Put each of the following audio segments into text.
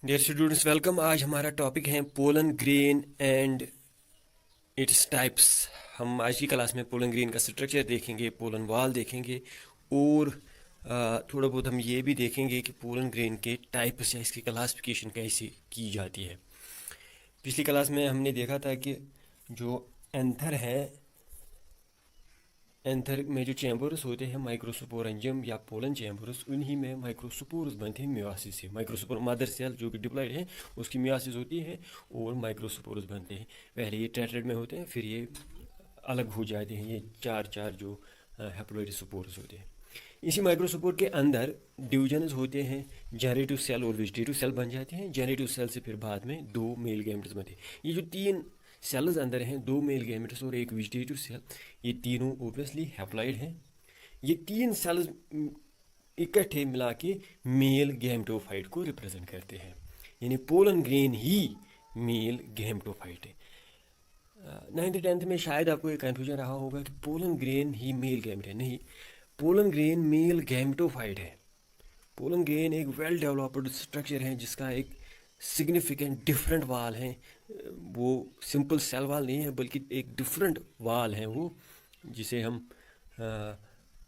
Dear students, welcome. आज हमारा topic है pollen grain and its types. हम आज की क्लास में पोलन ग्रेन का स्ट्रक्चर देखेंगे, पोलन वाल देखेंगे और थोड़ा बहुत हम ये भी देखेंगे कि पोलन ग्रेन के टाइप्स या इसकी क्लासिफिकेशन कैसे की जाती है। पिछली क्लास में हमने देखा था कि जो एंथर है, एंथर में जो चैम्बर्स होते हैं माइक्रोस्पोरेंजियम या पोलन चैम्बर्स, उन्हीं में माइक्रोस्पोर्स बनते हैं मियोसिस से। माइक्रोस्पोर मदर सेल जो कि डिप्लॉइड है उसकी मियोसिस होती है और माइक्रोस्पोर्स बनते हैं। पहले ये टेट्राड में होते हैं, फिर ये अलग हो जाते हैं। ये चार चार जो हैप्लॉइड स्पोर्स होते हैं। इसी माइक्रोस्पोर के अंदर डिविजन्स होते हैं, जेनरेटिव सेल और वेजिटेटिव सेल बन जाते हैं। जेनरेटिव सेल से फिर बाद में दो मेल गैमेट्स बनते हैं। ये जो तीन सेल्स अंदर हैं, दो मेल गैमेट्स और एक वेजिटेटिव सेल, ये तीनों ओबियसली हैप्लॉइड हैं। ये तीन सेल्स इकट्ठे मिला के मेल गैमेटोफाइट को रिप्रेजेंट करते हैं, यानी पोलन ग्रेन ही मेल गैमेटोफाइट है। 9th-10th में शायद आपको एक कन्फ्यूजन रहा होगा कि पोलन ग्रेन ही मेल गैमेट है। नहीं, पोलन ग्रेन मेल गैमेटोफाइट है। पोलन ग्रेन एक वेल डेवलप्ड स्ट्रक्चर है जिसका एक सिग्निफिकेंट डिफरेंट वाल है। वो सिंपल सेल वाल नहीं है बल्कि एक डिफरेंट वाल है वो, जिसे हम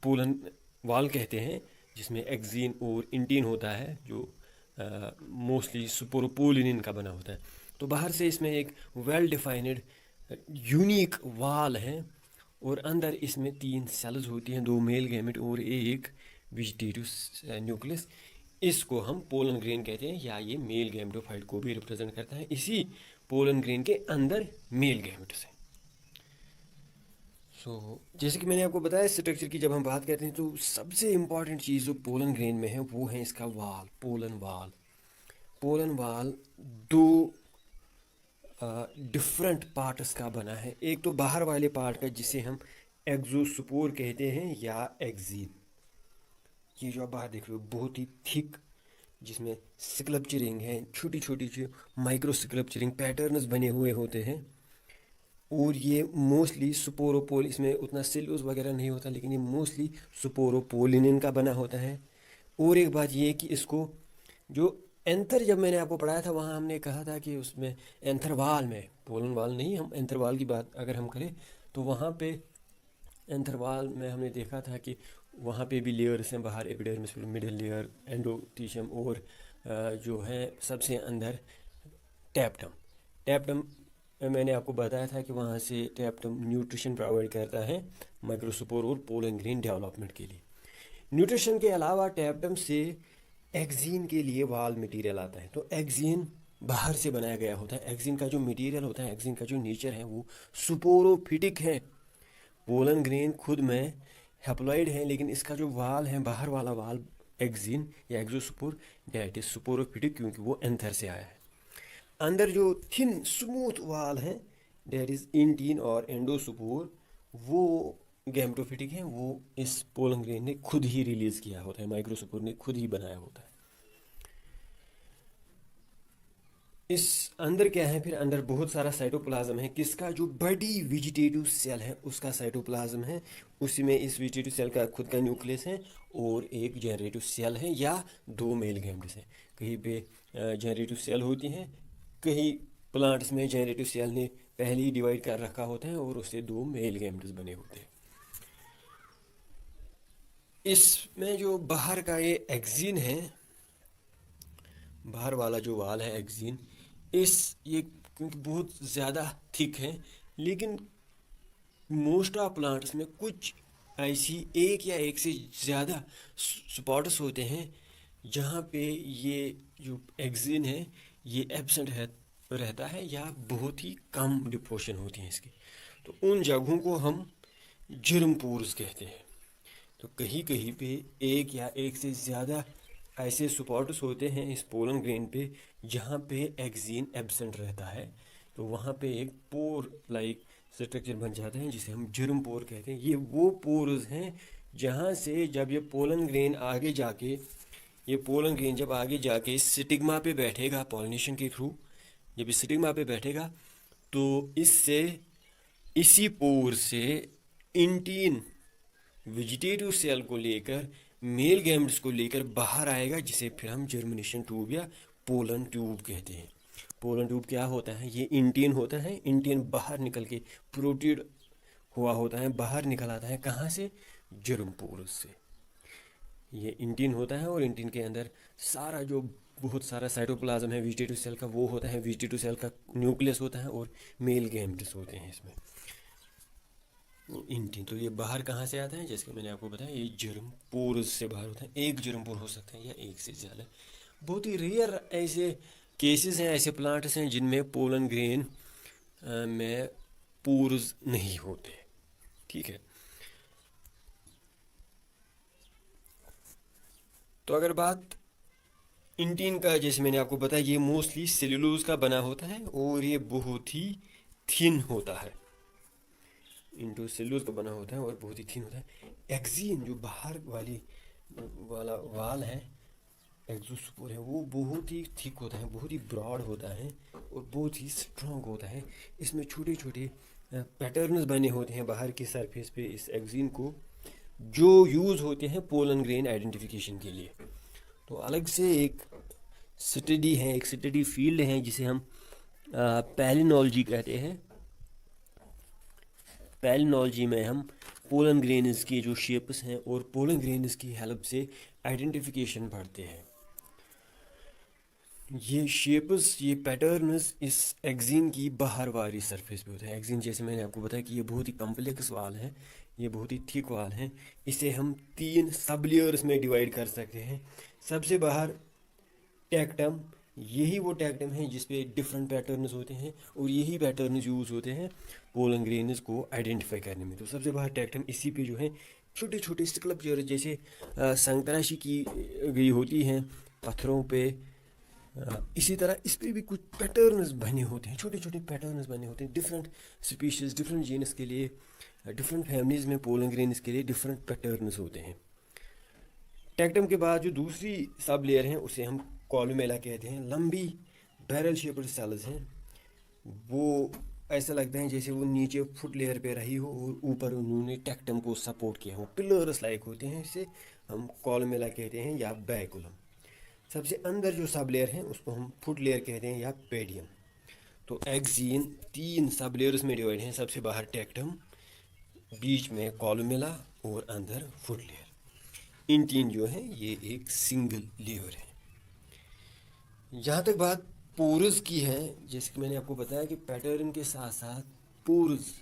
पोलन वाल कहते हैं, जिसमें एक्सिन और इंटीन होता है जो मोस्टली सुपोरोपोलिनिन का बना होता है। तो बाहर से इसमें एक वेल डिफाइंड यूनिक वाल है और अंदर इसमें तीन सेल्स होती हैं, दो मेल गैमेट और एक वेजिटेटिव न्यूक्लियस। इसको हम पोलन ग्रेन कहते हैं, या ये मेल गैमेटोफाइट को भी रिप्रेजेंट करता है। इसी पोलन ग्रेन के अंदर मेल गैमेट्स हैं। जैसे कि मैंने आपको बताया स्ट्रक्चर की जब हम बात करते हैं तो सबसे इम्पॉर्टेंट चीज़ जो पोलन ग्रेन में है वो है इसका वाल, पोलन वाल। पोलन वाल दो डिफरेंट पार्ट्स का बना है। एक तो बाहर वाले पार्ट का जिसे हम एक्सोस्पोर कहते हैं या एक्सिन। ये जो आप बाहर देख रहे हो बहुत ही थिक, जिसमें स्कल्पचरिंग है, छोटी छोटी जो माइक्रो स्कल्पचरिंग पैटर्न्स बने हुए होते हैं। और ये मोस्टली सुपोरोपोल, इसमें उतना सेल्यूलोज वगैरह नहीं होता, लेकिन ये मोस्टली सुपोरोपोलिनिन का बना होता है। और एक बात ये कि इसको जो एंथर, जब मैंने आपको पढ़ाया था वहाँ हमने कहा था कि उसमें एंथर वाल में, पोलन वाल नहीं, हम एंथर वाल की बात अगर हम करें तो वहाँ पे एंथर वाल में हमने देखा था कि वहाँ पे भी लेयर्स हैं, बाहर एपिडर्मिस, मिडिल लेयर, एंडोथीशियम और जो है सबसे अंदर टैप्टम। टैप्टम मैंने आपको बताया था कि वहाँ से टैप्टम न्यूट्रिशन प्रोवाइड करता है माइक्रोस्पोर और पोलन ग्रेन डेवलपमेंट के लिए। न्यूट्रिशन के अलावा टैप्टम से एक्सिन के लिए वाल मटेरियल आता है। तो एक्सिन बाहर से बनाया गया होता है। एक्सिन का जो मटेरियल होता है, एक्सिन का जो नेचर है वो सुपोरोफिटिक है। पोलन ग्रेन खुद में हैप्लॉइड है, लेकिन इसका जो वाल है, बाहर वाला वाल एक्सिन या एक्सोस्पोर, डेट इज सुपोरोफिटिक क्योंकि वो एंथर से आया है। अंदर जो थिन स्मूथ वाल है डेट इज इंटीन और एंडोस्पोर, वो गैमेटोफिटिक है। वो इस पोलन ग्रेन ने खुद ही रिलीज किया होता है, माइक्रोस्पोर ने खुद ही बनाया होता है। इस अंदर क्या है, फिर अंदर बहुत सारा साइटोप्लाज्म है। किसका? जो बड़ी वेजिटेटिव सेल है उसका साइटोप्लाज्म है। उसी में इस वेजिटेटिव सेल का खुद का न्यूक्लियस है और एक जनरेटिव सेल है या दो मेल गैमेट्स हैं। कहीं पे जनरेटिव सेल होती हैं, कहीं प्लांट्स में जनरेटिव सेल ने पहले ही डिवाइड कर रखा होता है और उससे दो मेल गैमेट्स बने होते हैं। इसमें जो बाहर का ये एक्सिन है, बाहर वाला जो वाल है एक्सिन, ये क्योंकि बहुत ज़्यादा थिक है, लेकिन मोस्ट ऑफ प्लांट्स में कुछ ऐसी एक या एक से ज़्यादा स्पॉट्स होते हैं जहाँ पे ये जो एक्सिन है ये एब्सेंट है, रहता है, या बहुत ही कम डिपोर्शन होती है इसकी। तो उन जगहों को हम जर्म पोर्स कहते हैं। तो कहीं कहीं पे एक या एक से ज़्यादा ऐसे स्पॉट्स होते हैं इस पोलन ग्रेन पे जहाँ पे एक्सिन एब्सेंट रहता है। तो वहाँ पे एक पोर लाइक स्ट्रक्चर बन जाता है जिसे हम जर्म पोर कहते हैं। ये वो पोर्स हैं जहाँ से जब ये पोलन ग्रेन आगे जाके, ये पोलन ग्रेन जब आगे जाके स्टिग्मा पे बैठेगा पॉलिनेशन के थ्रू, जब स्टिग्मा पे बैठेगा तो इससे, इसी पोर से इंटीन वेजिटेटिव सेल को लेकर, मेल गैमेट्स को लेकर बाहर आएगा, जिसे फिर हम जर्मिनेशन ट्यूब या पोलन ट्यूब कहते हैं। पोलन ट्यूब क्या होता है? ये इंटियन होता है, इंटियन बाहर निकल के प्रोटीड हुआ होता है, बाहर निकल आता है कहाँ से? जर्म पोरस से। ये इंटियन होता है और इंटियन के अंदर सारा जो बहुत सारा साइटोप्लाज्म है वेजिटेटिव सेल का वो होता है, वेजिटेटिव सेल का न्यूक्लियस होता है और मेल गैमेट्स होते हैं इसमें इंटियन। तो ये बाहर कहाँ से आता है? जैसे कि मैंने आपको बताया, ये जर्म पोरस से बाहर होता है। एक जर्म पोर हो सकता है या एक से ज़्यादा। बहुत ही रेयर ऐसे केसेस हैं, ऐसे प्लांट्स हैं जिनमें पोलन ग्रेन में पोर्स नहीं होते। ठीक है, तो अगर बात इंटिन का, जैसे मैंने आपको बताया, ये मोस्टली सेल्यूलोज का बना होता है और ये बहुत ही थिन होता है। इंटो सेल्यूलोज का बना होता है और बहुत ही थिन होता है। एक्सिन जो बाहर वाला वाल है, एक्सोस्पोर है, वो बहुत ही थिक होता है, बहुत ही ब्रॉड होता है और बहुत ही स्ट्रॉन्ग होता है। इसमें छोटे छोटे पैटर्न्स बने होते हैं बाहर की सरफेस पे इस एक्सिन को, जो यूज़ होते हैं पोलन ग्रेन आइडेंटिफिकेशन के लिए। तो अलग से एक स्टडी है, एक स्टडी फील्ड है जिसे हम पैलिनोलॉजी कहते हैं। पैलिनोलॉजी में हम पोलन ग्रेन्स की जो शेप्स हैं और पोलन ग्रेन्स की हेल्प से आइडेंटिफिकेशन पढ़ते हैं। ये शेप्स, ये पैटर्न्स इस एक्सिन की बाहर वाली सरफेस पे होते हैं। एक्सिन, जैसे मैंने आपको बताया कि ये बहुत ही कम्प्लेक्स वाल है, ये बहुत ही थिक वाल है। इसे हम 3 सब लेयर्स में डिवाइड कर सकते हैं। सबसे बाहर टेक्टम, यही वो टेक्टम है जिसपे डिफरेंट पैटर्न्स होते हैं और यही पैटर्न्स यूज़ होते हैं पोलन ग्रेन्स को आइडेंटिफाई करने में। तो सबसे बाहर टेक्टम, इसी पे जो है छोटे छोटे स्कल्पचर जैसे संतराशी की गई होती हैं पत्थरों पे, इसी तरह इस पर भी कुछ पैटर्न्स बने होते हैं, छोटे छोटे पैटर्न्स बने होते हैं। डिफरेंट स्पीशीज़, डिफरेंट जीनस के लिए, डिफरेंट फैमिलीज़ में पोलन ग्रेन्स के लिए डिफरेंट पैटर्न्स होते हैं। टेक्टम के बाद जो दूसरी सब लेयर है उसे हम कॉलमेला कहते हैं। लंबी बैरल शेप्ड सेल्स हैं, वो ऐसा लगता है जैसे वो नीचे फुट लेयर पे रही हो और ऊपर उन्होंने टेक्टम को सपोर्ट किया हो, पिलर्स लाइक होते हैं। इसे हम कॉलमेला कहते हैं या बैकुलम। सबसे अंदर जो सब लेयर है उसको हम फुट लेयर कहते हैं या पेडियम। तो एक्सिन 3 सब लेयर्स में डिवाइड हैं। सबसे बाहर टेक्टम, बीच में कॉलमेला और अंदर फुट लेयर। इन 3 जो है ये एक सिंगल लेयर है। जहाँ तक बात पोरस की है, जैसे कि मैंने आपको बताया कि पैटर्न के साथ साथ पोरस,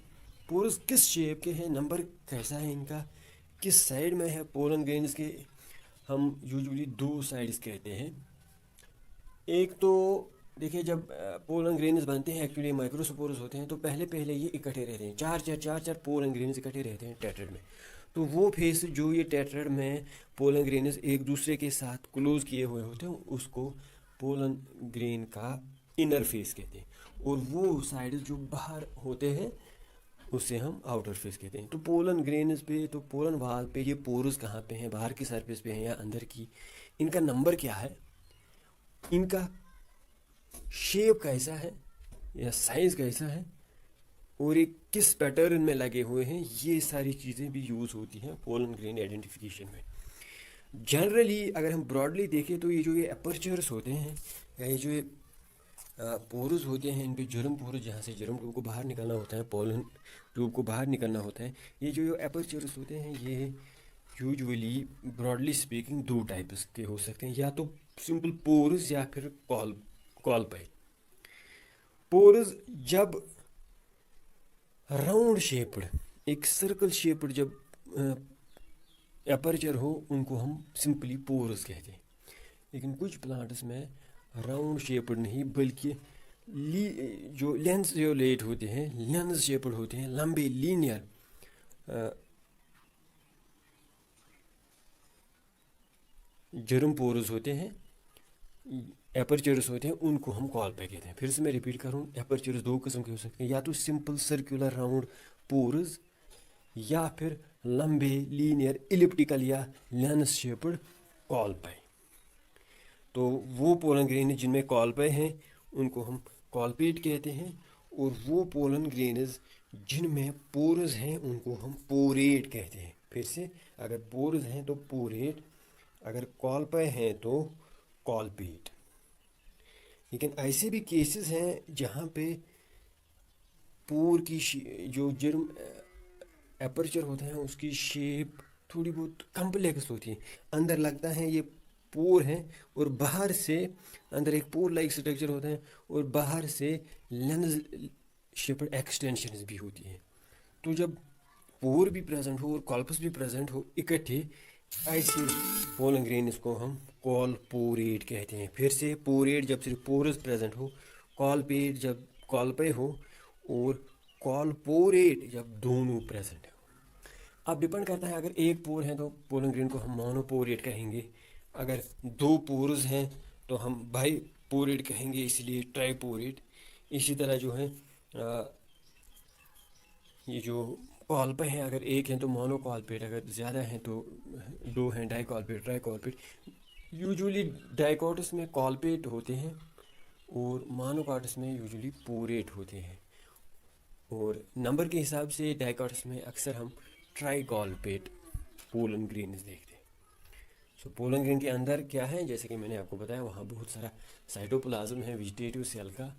पोरस किस शेप के हैं, नंबर कैसा है इनका, किस साइड में है पोलन ग्रेन्स के, हम यूजुअली 2 साइड्स कहते हैं। एक तो देखिए, जब पोलन ग्रेन्स बनते हैं एक्चुअली माइक्रोस्पोरस होते हैं, तो पहले ये इकट्ठे रहते हैं, चार पोलन ग्रेन्स इकट्ठे रहते हैं टेट्राइड में। तो वो फेस जो ये टेट्राइड में पोलन ग्रेन्स एक दूसरे के साथ क्लोज किए हुए होते हैं उसको पोलन ग्रेन का इनर फेस कहते हैं, और वो साइड जो बाहर होते हैं उसे हम आउटर फेस कहते हैं। तो पोलन ग्रेन्स पे, तो पोलन वाल पे ये पोरस कहाँ पे हैं, बाहर की सरफेस पे हैं या अंदर की, इनका नंबर क्या है, इनका शेप कैसा है या साइज कैसा है, और ये किस पैटर्न में लगे हुए हैं, ये सारी चीज़ें भी यूज़ होती हैं पोलन ग्रेन आइडेंटिफिकेशन में। जनरली अगर हम ब्रॉडली देखें तो ये जो ये अपर्चर्स होते हैं या ये जो ये पोरस होते हैं, इन पे जर्म पोरस, जहाँ से जर्म ट्यूब को बाहर निकलना होता है, पोलन ट्यूब को बाहर निकलना होता है, ये जो अपर्चर्स होते हैं ये यूजुअली ब्रॉडली स्पीकिंग 2 टाइप्स के हो सकते हैं, या तो सिंपल पोरस या फिर कॉलपाई। पोरस जब राउंड शेप्ड, एक सर्कल शेप्ड जब अपर्चर हो, उनको हम सिंपली पोरस कहते हैं। लेकिन कुछ प्लांट्स में राउंड शेप्ड नहीं बल्कि जो लेंस जो लेट होते हैं, लेंस शेप्ड होते हैं, लंबे लीनियर जर्म पोरस होते हैं, एपर्चर्स होते हैं, उनको हम कॉलपाई कहते हैं। फिर से मैं रिपीट करूँ, एपर्चर्स 2 किस्म के हो सकते हैं, या तो सिंपल सर्कुलर राउंड पोरस या फिर लंबे लीनियर इलिप्टिकल या लेंस शेप्ड कॉलपाई। तो वो पोलन ग्रेन जिनमें कॉलपाई हैं उनको हम कॉलपेट कहते हैं, और वो पोलन ग्रेन्स जिनमें पोरस हैं उनको हम पोरेट कहते हैं। फिर से, अगर पोरस हैं तो पोरेट, अगर कॉलपाई हैं तो कॉलपेट। लेकिन ऐसे भी केसेस हैं जहाँ पे पोर की जो जर्म एपर्चर होता है उसकी शेप थोड़ी बहुत कम्प्लेक्स होती है। अंदर लगता है ये पोर है और बाहर से अंदर एक पोर लाइक स्ट्रक्चर होता है और बाहर से लेंस शेप्ड एक्सटेंशंस भी होती हैं। तो जब पोर भी प्रेजेंट हो और कॉल्पस भी प्रेजेंट हो इकट्ठे, ऐसे पोलन ग्रेन्स को हम कॉलपोरेट कहते हैं। फिर से पोरेट जब सिर्फ पोरस प्रेजेंट हो, कॉलपेट जब कॉलपे हो, और कॉलपोरेट जब दोनों प्रेजेंट हो। अब डिपेंड करता है, अगर एक पोर है तो पोलन ग्रेन को हम मोनोपोरेट कहेंगे, अगर दो पोर्स हैं तो हम बाई पोरेट कहेंगे, इसलिए ट्राईपोरेट। इसी तरह जो है ये जो कॉल्पे हैं, अगर एक हैं तो मोनोकॉल्पेट, अगर ज़्यादा हैं तो दो हैं डाइकॉल्पेट, ट्राइकॉल्पेट। यूजुअली डाइकॉटस में कॉल्पेट होते हैं और मोनोकॉटस में यूजुअली पोरेट होते हैं। और नंबर के हिसाब से डाइकॉटस में अक्सर हम ट्राइकॉल्पेट पोलन ग्रेन्स देखते हैं। सो पोलन ग्रेन के अंदर क्या है, जैसे कि मैंने आपको बताया, वहाँ बहुत सारा साइटोप्लाज्म है वेजिटेटिव सेल का।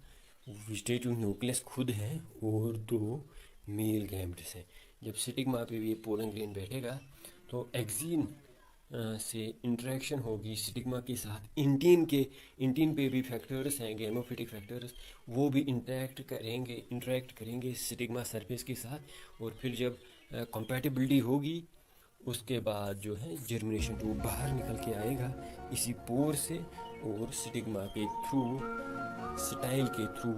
वेजिटेटिव न्यूक्लियस खुद है और दो मेल गैमेट्स हैं। जब स्टिग्मा पे भी ये पोलन ग्रेन बैठेगा तो एक्सिन से इंटरेक्शन होगी स्टिग्मा के साथ। इंटीन पे भी फैक्टर्स हैं, गैमोफिटिक फैक्टर्स, वो भी इंटरेक्ट करेंगे स्टिग्मा सरफेस के साथ। और फिर जब कंपैटिबिलिटी होगी उसके बाद जो है जर्मिनेशन ट्यूब बाहर निकल के आएगा इसी पोर से, और स्टिग्मा के थ्रू, स्टाइल के थ्रू